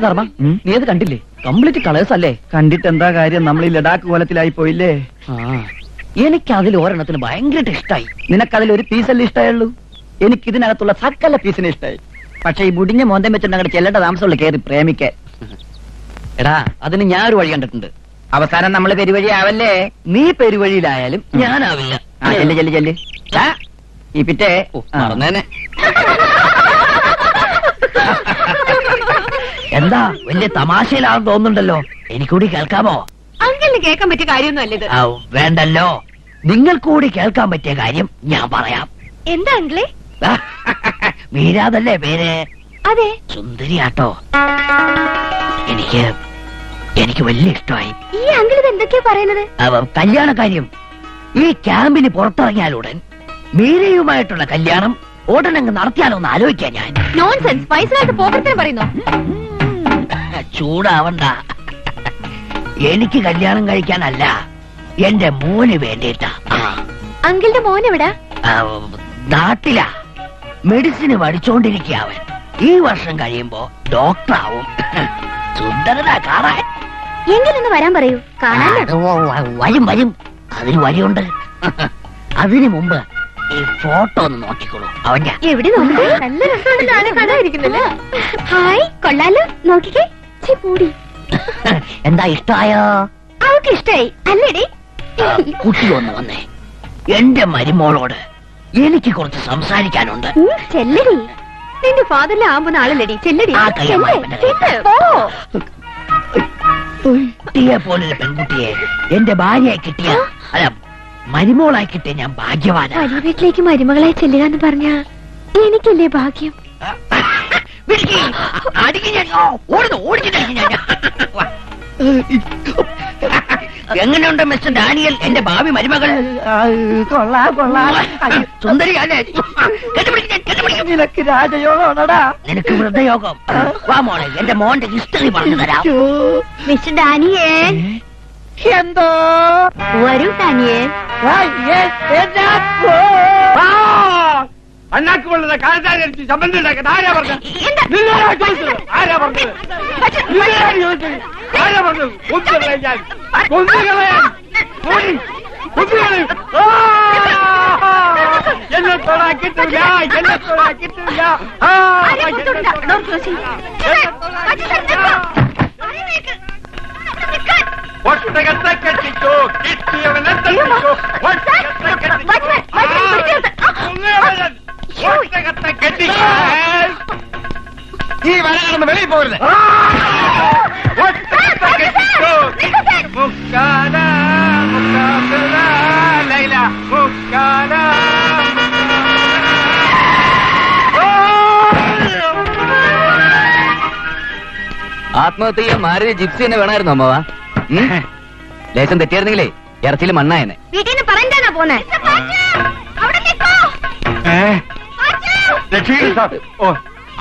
ധർമ്മ, നീ അത് കണ്ടില്ലേ? കംപ്ലീറ്റ് കളേഴ്സ് അല്ലേ? കണ്ടിട്ട് എന്താ കാര്യം, നമ്മൾ ഈ ലഡാക്ക് കോലത്തിലായി പോയില്ലേ? എനിക്ക് അതിൽ ഒരെണ്ണത്തിന് ഭയങ്കരമായിട്ട് ഇഷ്ടമായി. നിനക്കതിൽ ഒരു പീസല്ലേ ഇഷ്ടമായുള്ളൂ? എനിക്ക് ഇതിനകത്തുള്ള സകല പീസിനെ ഇഷ്ടമായി. പക്ഷെ ഈ മുടിഞ്ഞ മോന്തം വെച്ചിട്ട് അങ്ങോട്ട് ചെല്ലേണ്ട താമസമുള്ള കയറി പ്രേമിക്കാൻ. എടാ, അതിന് ഞാൻ ഒരു വഴി കണ്ടിട്ടുണ്ട്. അവസാനം നമ്മൾ പെരുവഴി ആവല്ലേ? നീ പെരുവഴിയിലായാലും ഞാനാവില്ല. ചെല്ല് ചെല്ല് ചെല്ല്. ഈ പിറ്റേ മറന്നേനെ. എന്താ വലിയ തമാശയിലാണെന്ന് തോന്നുന്നുണ്ടല്ലോ? എനിക്കൂടി കേൾക്കാമോ? അങ്കിളിന് കേൾക്കാൻ പറ്റിയ കാര്യമൊന്നും അല്ലത്. വേണ്ടല്ലോ, നിങ്ങൾ കൂടി കേൾക്കാൻ പറ്റിയ കാര്യം ഞാൻ പറയാം. എന്താ അങ്കിളെ? മീരാതല്ലേ പേര്? അതെ. സുന്ദരിയാട്ടോ. എനിക്ക് വലിയ ഇഷ്ടമായി. ഈ അങ്കിൾ ഇത് എന്തൊക്കെയാ പറയുന്നത്? കല്യാണ കാര്യം. ഈ ക്യാമ്പിന് പുറത്തിറങ്ങിയാലുടൻ മീരയുമായിട്ടുള്ള കല്യാണം ഉടനങ്ങ് നടത്തിയാലോ എന്ന് ആലോചിക്കാൻ ഞാൻ. നോൺസെൻസ്. വയസ്സിലായിട്ട് പോകത്തിന് പറയുന്നു. ചൂടാവണ്ട. എനിക്ക് കല്യാണം കഴിക്കാനല്ല, എന്റെ മോന് വേണ്ടിയിട്ടാ. അങ്കിളിന്റെ മോൻ എവിടാ? നാട്ടിലാ. മെഡിസിന് പഠിച്ചോണ്ടിരിക്കുക അവൻ. ഈ വർഷം കഴിയുമ്പോ ഡോക്ടറാവും. സുന്ദരനാ കാണാൻ. എങ്കിലൊന്ന് വരാൻ പറയൂ, കാണാനോ? വരും വരും, അതിന് വഴിയുണ്ട്. അതിനു മുമ്പ് ഈ ഫോട്ടോ ഒന്ന് നോക്കിക്കോളൂ. അവന്റെ എവിടെ നോക്കി? നല്ല രസമുണ്ട് കാണാതിരിക്കുന്നില്ല. ഹായ്, കൊള്ളാലോ. നോക്കിക്കേ. പൂടി. എന്താ ഇഷ്ടമായോ? അവൾക്ക് ഇഷ്ടായി അല്ലേടി? കുട്ടി ഒന്ന് വന്നേ. എന്റെ മരുമോളോട് എനിക്ക് കുറച്ച് സംസാരിക്കാനുണ്ട്. ചെല്ലടി. നിന്റെ ഫാദറിലെ ആവുന്ന ആളല്ലടി. ചെല്ലടി. കുട്ടിയെ പോലൊരു പെൺകുട്ടിയെ എന്റെ ഭാര്യയായി കിട്ടിയ, അല്ല മരുമോളായി കിട്ടിയ ഞാൻ ഭാഗ്യവാനാ. വലിയ വീട്ടിലേക്ക് മരുമകളായി ചെല്ലുക എന്ന് പറഞ്ഞ എനിക്കല്ലേ ഭാഗ്യം? എങ്ങനെയുണ്ട് മിസ്റ്റർ ഡാനിയൽ, എന്റെ ഭാവി മരുമകൾ? സുന്ദരിയല്ലേ? നിനക്ക് രാജയോഗമാണോടാ? നിനക്ക് വൃദ്ധയോഗം. വാ മോളെ, എന്റെ മോന്റെ ഹിസ്റ്ററി പറഞ്ഞു തരാം. Mister Daniel. എന്തോ? വരൂ ഡാനിയൽ. അണ്ണാക്കുള്ള കാലത്താരിച്ച് സംബന്ധം ഉണ്ടാക്കാൻ ആരാ പറഞ്ഞത്? ആരാ പറഞ്ഞത്? ആരാ പറഞ്ഞത്? എന്നെ തൊടാ കിട്ടില്ല, എന്നെ തൊടാ കിട്ടില്ല. ഒട്ടകത്തെ കെട്ടിച്ചോ, കിട്ടിയവനെ തട്ടിച്ചോ. ഒട്ടകത്തെ കെട്ടിച്ചോ. ഈ വര കടന്ന് വെളിയിൽ പോരുത്. ഒട്ടകത്തെ കെട്ടിച്ചോ. മുക്കാല മുക്കാല ലൈല മുക്കാല. ആത്മഹത്യ മാരുതി ജിപ്സി തന്നെ വേണമായിരുന്നു അമ്മവാ. ലേശം തെറ്റിയായിരുന്നെങ്കിലേ ഇറച്ചിയിൽ മണ്ണായനെ. വീട്ടിൽ നിന്ന് പറഞ്ഞാണോ പോന്നെ?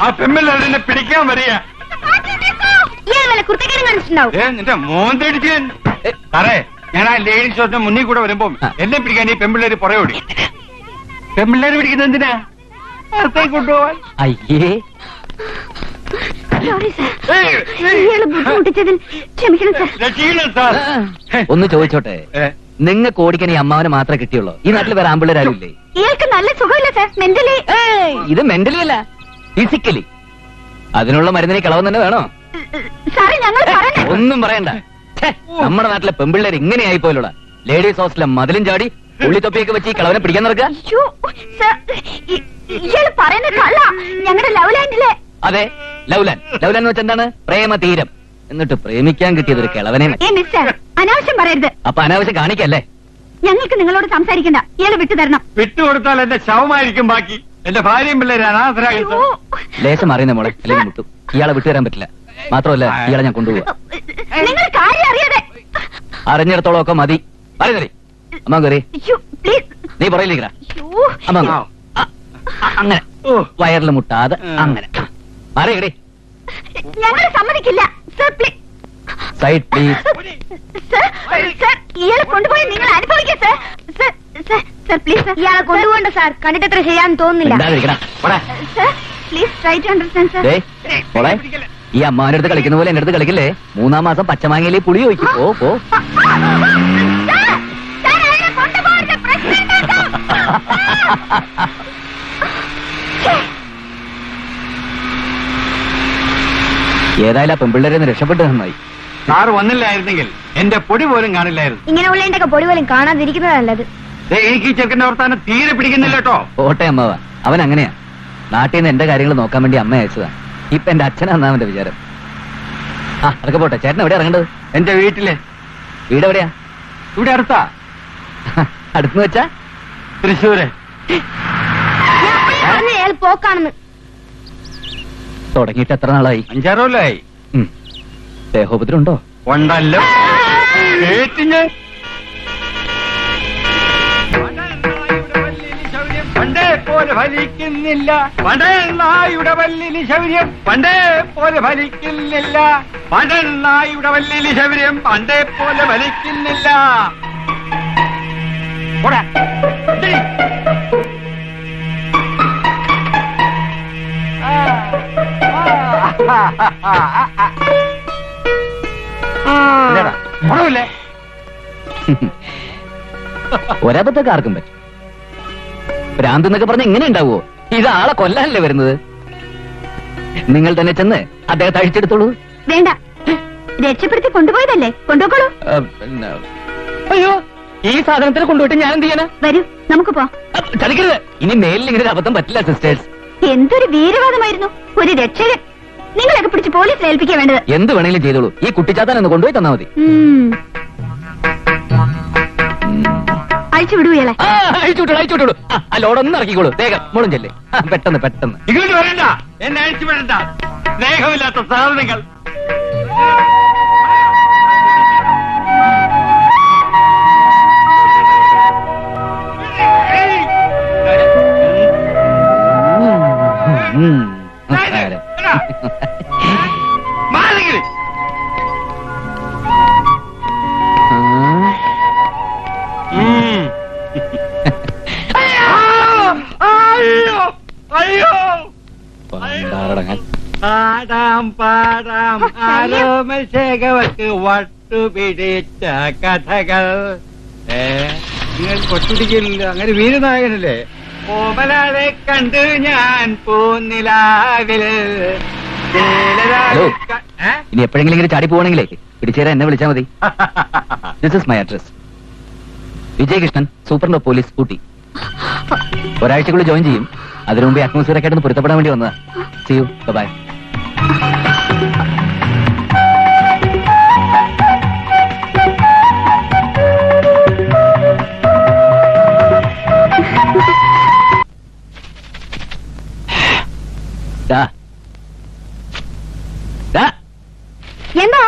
ആ പെമ്മിനെ പിടിക്കാൻ വരിക. നിന്റെ മോൻ തടിച്ച് സാറേ, ഞാൻ ആ ലേഡീസ് ഷോപ്പിന് മുന്നിൽ കൂടെ വരുമ്പോ എന്നെ പിടിക്കാൻ ഈ പെമ്പിള്ളേര് പുറയോടി. പെമ്പിള്ളേര് പിടിക്കുന്നത് എന്തിനാ? കൊണ്ടുപോവാൻ. അയ്യേ, ഒന്ന് ചോദിച്ചോട്ടെ, നിങ്ങൾക്ക് ഓടിക്കാൻ ഈ അമ്മാവനെ മാത്രമേ കിട്ടിയുള്ളൂ? ഈ നാട്ടിൽ വേറെ ആമ്പിള്ളേരും ഇല്ലേ? ഇയാൾക്ക് നല്ല സുഖമില്ല സാർ. മെന്റലി. ഇത് മെന്റലി അല്ല, ഫിസിക്കലി. അതിനുള്ള മരുന്നിനെ കളവ് തന്നെ വേണോ? ഒന്നും പറയണ്ട. നമ്മുടെ നാട്ടിലെ പെമ്പിള്ളേർ ഇങ്ങനെയായി പോലുള്ള ലേഡീസ് ഹോസ്റ്റലിലെ മതിലും ചാടി ഉള്ളിത്തൊപ്പിയൊക്കെ വെച്ച് ഈ കളവനെ പിടിക്കാൻ നടക്കുക. ഞങ്ങളുടെ ലവ്ലാൻഡിലെ. അതെ, ലവ്ലാൻ. ലവ്ലാൻ എന്ന് വെച്ചാൽ എന്താണ്? പ്രേമ തീരം. എന്നിട്ട് പ്രേമിക്കാൻ കിട്ടിയത് ഒരു കിളവനെ. അനാവശ്യം പറയരുത്. അപ്പൊ അനാവശ്യം കാണിക്കല്ലേ? ഞങ്ങൾക്ക് നിങ്ങളോട് സംസാരിക്കണ്ട. ഇയാളെ വിട്ടുതരണം. വിട്ടുകൊടുത്താൽ എന്റെ ശവമായിരിക്കും ബാക്കി. എന്റെ ഭാര്യയും പിള്ളേരെ അനാഥരാകും. ലേശം അറിയുന്ന മോളെ, അല്ലെങ്കിൽ മുട്ടും. ഇയാളെ വിട്ടുതരാൻ പറ്റില്ല. മാത്രമല്ല, ഇയാളെ ഞാൻ കൊണ്ടുപോവാ. നിങ്ങൾ കാര്യം അറിയാതെ. അറിഞ്ഞിടത്തോളം ഒക്കെ മതി. പറയുന്നേ അമ്മ കയറി. നീ പറയില്ലേക്കാ അമ്മ. അങ്ങനെ വയറിൽ മുട്ടാതെ അങ്ങനെ അറിയടേ. ഞങ്ങൾ സമ്മതിക്കില്ല. Side please. ഇയാളെ കൊണ്ടുപോയി നിങ്ങൾ അനുഭവിക്കാം സർ. പ്ലീസ് ഇയാളെ കൊണ്ടുപോകണ്ട സാർ. കണ്ടിട്ട് എത്ര ചെയ്യാൻ തോന്നുന്നില്ല. Please try to understand sir. മോളെ ഈ അമ്മാവന്റെ അടുത്ത് കളിക്കുന്ന പോലെ എന്റെ അടുത്ത് കളിക്കില്ലേ. 3-ാം മാസം പച്ചമാങ്ങയിലെ പുളി ഒഴിക്കും. പോ പോ. ഏതായാലും ആ പെമ്പിള്ളേരെ രക്ഷപ്പെട്ട് നന്നായി. സാറ് വന്നില്ലായിരുന്നെങ്കിൽ എന്റെ പൊടി പോലും കാണില്ലായിരുന്നു. ഇങ്ങനെ ഉള്ളതിന്റെ പൊടി പോലും കാണാതിരിക്കുന്നത് നല്ലത്. എനിക്ക് ഈ ചെറുക്കന്റെ വർത്താനം തീരെ പിടിക്കുന്നില്ല കേട്ടോ. ഓട്ടെ അമ്മാവ, അവൻ അങ്ങനെയാ. നാട്ടിൽ നിന്ന് എന്റെ കാര്യങ്ങൾ നോക്കാൻ വേണ്ടി അമ്മ അയച്ചതാ. ഇപ്പൊ എന്റെ അച്ഛനാന്നാ അവന്റെ വിചാരം. ആ അതൊക്കെ പോട്ടെ. ചേട്ടൻ എവിടെയാ ഇറങ്ങേണ്ടത്? എന്റെ വീട്ടില്. വീട് എവിടെയാ? ഇവിടെ അടുത്താ. അടുത്തെന്ന് വെച്ചാ? തൃശ്ശൂര്. അയാൾ പോക്കാണെന്ന് തുടങ്ങിയിട്ട് എത്ര നാളായി? 5-6 കൊല്ലമായി. ദേഹോപദ്രം ഉണ്ടോ? ഉണ്ടല്ലോ. കേട്ടിഞ്ഞ് പണ്ടേ പോലെ ഫലിക്കുന്നില്ല. പണ്ടനായുടെ വല്ലിന് ശൗര്യം പണ്ടേ പോലെ ഫലിക്കുന്നില്ല. പണ്ടനായുടെ വല്ലിന് ശൗര്യം പണ്ടേ പോലെ ഫലിക്കുന്നില്ല. പോടാ. ഇത്തിരി. ഇല്ലടാ, ഗുണമില്ലേ? ഒരബത്തൊക്കെ ആർക്കും പറ്റും. ഭ്രാന്ത് എന്നൊക്കെ പറഞ്ഞ എങ്ങനെ ഉണ്ടാവുമോ? ഇത് ആളെ കൊല്ലാനല്ലേ വരുന്നത്. നിങ്ങൾ തന്നെ ചെന്ന് അദ്ദേഹത്തെ അഴിച്ചെടുത്തോളൂ. വേണ്ട, രക്ഷപ്പെടുത്തി കൊണ്ടുപോയതല്ലേ, കൊണ്ടുപോക്കോളൂ. അയ്യോ, ഈ സാധനത്തിന് കൊണ്ടുപോയിട്ട് ഞാൻ എന്ത് ചെയ്യാനാ? വരൂ, നമുക്ക് പോ. ചതിക്കരുത്. ഇനി മേലിൽ ഇങ്ങനെ ഒരു അബദ്ധം പറ്റില്ല സിസ്റ്റേഴ്സ്. എന്തൊരു വീരവാദമായിരുന്നു. ഒരു രക്ഷകൻ. നിങ്ങളൊക്കെ പിടിച്ച് പോലീസിൽ ഏൽപ്പിക്കാൻ വേണ്ടത്. എന്ത് വേണമെങ്കിലും ചെയ്തോളൂ. ഈ കുട്ടിച്ചാത്തൻ ഒന്ന് കൊണ്ടുപോയി തന്നാ മതി. അഴിച്ചു വിടൂ ഇയാളെ. അയച്ചുവിട്ടോളൂ. ആ ലോഡൊന്നും ഇറക്കിക്കോളൂ. വേഗം മോളും ചെല്ലേ. പെട്ടെന്ന് പെട്ടെന്ന്. ഇങ്ങോട്ട് വരണ്ട, എന്നെ അഴിച്ചു വിടണ്ട. സ്നേഹമില്ലാത്ത സാധനങ്ങൾ. മാലగిരി. അയ്യോ അയ്യോ. പാടാം പാടാം ആരോമശേഖവർക്ക് വട്ടുപിടിച്ച കഥകൾ. നിങ്ങൾ വട്ടുപിടിക്കില്ല, അങ്ങനെ വീരനായകനല്ലേ. ഓമലാളെ കണ്ടു ഞാൻ പൂനിലാവില്. ഹലോ, ഇനി എപ്പോഴെങ്കിലും ഇങ്ങനെ ചാടി പോവാണെങ്കിലേ പിടിച്ചേരാ എന്നെ വിളിച്ചാൽ മതി. This is my address. Vijayakrishnan, superintendent of police, Ooty. ഒരാഴ്ചക്കുള്ളിൽ ജോയിൻ ചെയ്യും. അതിനു മുമ്പ് അറ്റ്മോസ്ഫിയർ ഒക്കെ ആയിട്ട് പൊരുത്തപ്പെടാൻ വേണ്ടി വന്നതാ. See you, bye. എന്തോ?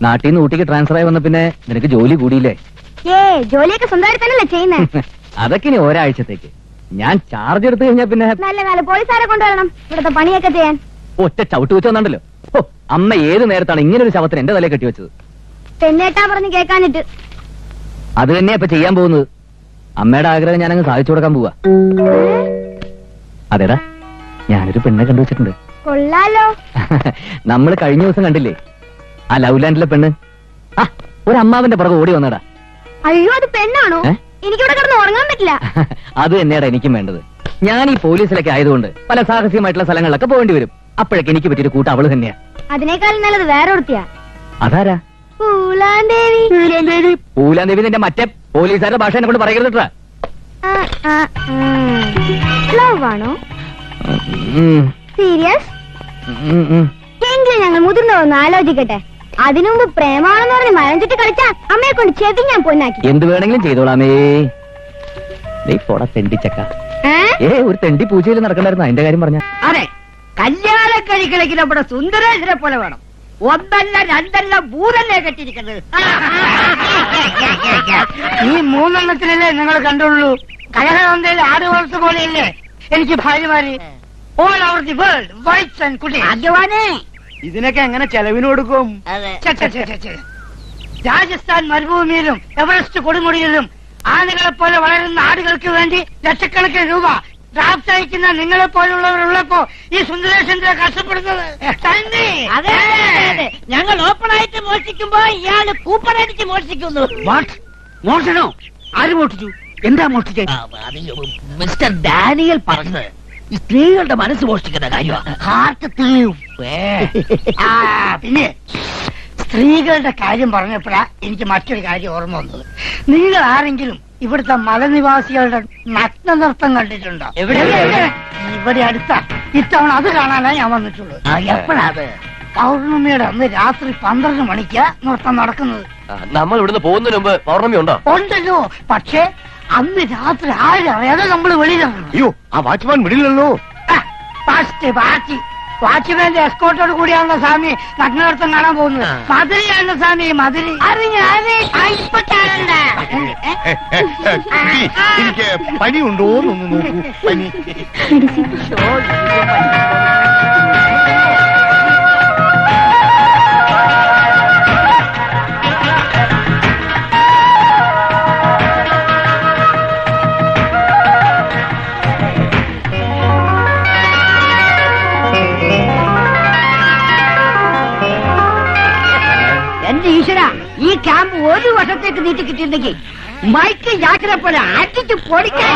നാട്ടിൽ നിന്ന് ഊട്ടിക്ക് ട്രാൻസ്ഫർ ആയി വന്ന പിന്നെ നിനക്ക് ജോലി കൂടിയില്ലേ? ജോലിയൊക്കെ സ്വന്തമായിട്ട് തന്നെയല്ലേ ചെയ്യുന്നത്? അതൊക്കെ ഇനി ഒരാഴ്ചത്തേക്ക്. ഞാൻ ചാർജ് എടുത്തു കഴിഞ്ഞാൽ പിന്നെ നല്ല കാലം പോലീസുകാരെ കൊണ്ടുവരണം ഇവിടുത്തെ പണിയൊക്കെ ചെയ്യാൻ. ഒറ്റ ചവിട്ട് വെച്ച് വന്നുണ്ടല്ലോ. ഓ, അമ്മ ഏത് നേരത്താണ് ഇങ്ങനെ ഒരു ശവത്തിന് എന്റെ തലയെ കെട്ടിവെച്ചത്? പെണ്ണേട്ടാ പറഞ്ഞ് കേൾക്കാനിട്ട്. അത് തന്നെയാ ഇപ്പൊ ചെയ്യാൻ പോകുന്നത്. അമ്മയുടെ ആഗ്രഹം ഞാനങ്ങ് സാധിച്ചു കൊടുക്കാൻ പോവാ. അതെടാ, ഞാനൊരു പെണ്ണെ കണ്ടുവച്ചിട്ടുണ്ട്. കൊള്ളാലോ. നമ്മൾ കഴിഞ്ഞ ദിവസം കണ്ടില്ലേ ആ ലവ് ലാൻഡിലെ പെണ്ണ്? ആ, ഒരു അമ്മാവന്റെ പുറകെ ഓടി വന്നടാ. അയ്യോ, അത് പെണ്ണാണോ? എനിക്കിവിടെ കിടന്ന് ഉറങ്ങാൻ പറ്റില്ല. അത് തന്നെയാടാ എനിക്കും വേണ്ടത്. ഞാൻ ഈ പോലീസിലൊക്കെ ആയതുകൊണ്ട് പല സാഹസികമായിട്ടുള്ള സ്ഥലങ്ങളിലൊക്കെ പോകേണ്ടി വരും. അപ്പോഴൊക്കെ എനിക്ക് പറ്റിയൊരു കൂട്ടം അവള് തന്നെയാ. അതിനേക്കാളും നല്ലത് വേറെ ഒരുത്തിയാ. അതാരാ? പൂലാന്തേവി. പൂലാന്തേവി നിന്റെ മറ്റേ പോലീസുകാരുടെ ഭാഷ എന്നെ കൊണ്ട് പറയരുത്. ലവ് ആണോ? സീരിയസ്? എങ്കിലും ഞങ്ങൾ മുതിർന്നതൊന്ന് ആലോചിക്കട്ടെ. അതിനുമുമ്പ് പ്രേമാണെന്ന് പറഞ്ഞ് മരം ചുറ്റി കളിച്ചാ അമ്മയെ കൊണ്ട് ചെവി ഞാൻ പൊന്നാക്കി. എന്ത് വേണമെങ്കിലും ചെയ്തോളാമേ. തെണ്ടിച്ചക്ക. ഒരു തെണ്ടി പൂജയിൽ നടക്കണ്ടായിരുന്നു. അതിന്റെ കാര്യം പറഞ്ഞ അതെ, കല്യാണം കഴിക്കണമെങ്കിൽ നമ്മുടെ സുന്ദരേശ്വരെ പോലെ വേണം. ഒന്നല്ല രണ്ടല്ല മൂന്നല്ലേ കെട്ടിയിരിക്കുന്നത്. ഈ 3 എണ്ണത്തിനല്ലേ നിങ്ങൾ കണ്ടുള്ളൂ. കലഹനന്ദയിൽ 6 വർഷം പോലെയല്ലേ എനിക്ക് ഭാര്യമാര്. All over the world whites and കുട്ടി. അജവാനെ, ഇതിനൊക്കെ എങ്ങനെ ചെലവിന് കൊടുക്കും? രാജസ്ഥാൻ മരുഭൂമിയിലും എവറസ്റ്റ് കൊടുമുടിയിലും ആനകളെ പോലെ വളരുന്ന ആടുകൾക്ക് വേണ്ടി ലക്ഷക്കണക്കിന് രൂപ ഡ്രാഫ്റ്റ് അയക്കുന്ന നിങ്ങളെ പോലുള്ളവരുള്ളപ്പോ ഈ സുന്ദരേശന്റെ കഷ്ടപ്പെടുന്നത് തന്നെ. ഞങ്ങൾ ഓപ്പൺ ആയിട്ട് മോഷ്ടിക്കുമ്പോ ഇയാള് കൂപ്പൺ അടിച്ച് മോഷ്ടിക്കുന്നു. മോഷണോ? ആര് മോഷ്ടിച്ചു? എന്താ മോഷ്ടിച്ചേ? മിസ്റ്റർ ഡാനിയൽ പറഞ്ഞത് ഈ സ്ത്രീകളുടെ മനസ്സ് മോഷ്ടിക്കുന്ന കാര്യമാണ്. ഹാർട്ട് പിന്നെ സ്ത്രീകളുടെ കാര്യം പറഞ്ഞപ്പോഴാ എനിക്ക് മറ്റൊരു കാര്യം ഓർമ്മ വന്നത്. നിങ്ങൾ ആരെങ്കിലും ഇവിടുത്തെ മലനിവാസികളുടെ നഗ്ന നൃത്തം കണ്ടിട്ടുണ്ടോ? ഇവിടെ അടുത്ത ഇത്തവണ അത് കാണാനാ ഞാൻ വന്നിട്ടുള്ളത്. എപ്പോഴാത്? പൗർണമിയുടെ അന്ന് രാത്രി 12 മണിക്കാ നൃത്തം നടക്കുന്നത്. നമ്മൾ ഇവിടുന്ന് പോകുന്നതിന് മുമ്പ് പൗർണമി ഉണ്ടോ? ഉണ്ടല്ലോ, പക്ഷേ അന്ന് രാത്രി ആരും അറിയാതെ നമ്മൾ വെളിയിലിറങ്ങണം. അയ്യോ, ആ വാച്ച്മാൻ വിടില്ലല്ലോ. വാച്ച്മാന്റെ എസ്കോട്ടോട് കൂടിയാണല്ലോ സ്വാമി നഗ്നനൃത്തം കാണാൻ പോകുന്നത്. മധുരയാണല്ലോ സ്വാമി, മധുര. എനിക്ക് പനിയുണ്ടോ എന്നൊന്ന് നോക്കൂ. പനി. എന്റെ ഈശ്വര, ഈ ക്യാമ്പ് ഒരു വർഷത്തേക്ക് നീട്ടി കിട്ടിയിരുന്നെങ്കിൽ മൈക്ക് ജാക്കിനെ പോലെ അടിച്ചു പൊടിക്കാൻ.